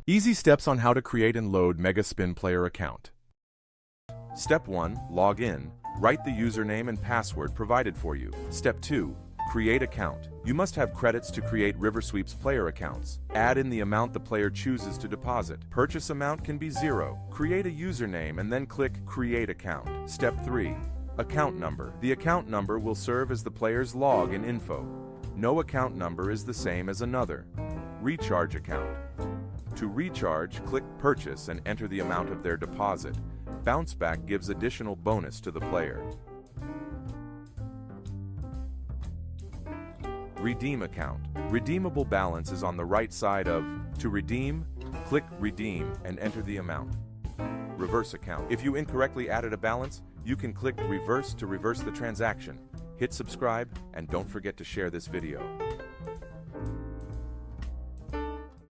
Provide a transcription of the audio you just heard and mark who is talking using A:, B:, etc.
A: Easy steps on how to create and load Mega Spin Player account. Step 1. Log in. Write the username and password provided for you. Step 2. Create account. You must have credits to create RiverSweeps player accounts. Add in the amount the player chooses to deposit. Purchase amount can be 0. Create a username and then click Create Account. Step 3. Account number. The account number will serve as the player's login info. No account number is the same as another. Recharge account. To recharge, click Purchase and enter the amount of their deposit. Bounce back gives additional bonus to the player. Redeem account. Redeemable balance is on the right side of To redeem, click Redeem and enter the amount. Reverse account. If you incorrectly added a balance, you can click Reverse to reverse the transaction. Hit subscribe and don't forget to share this video.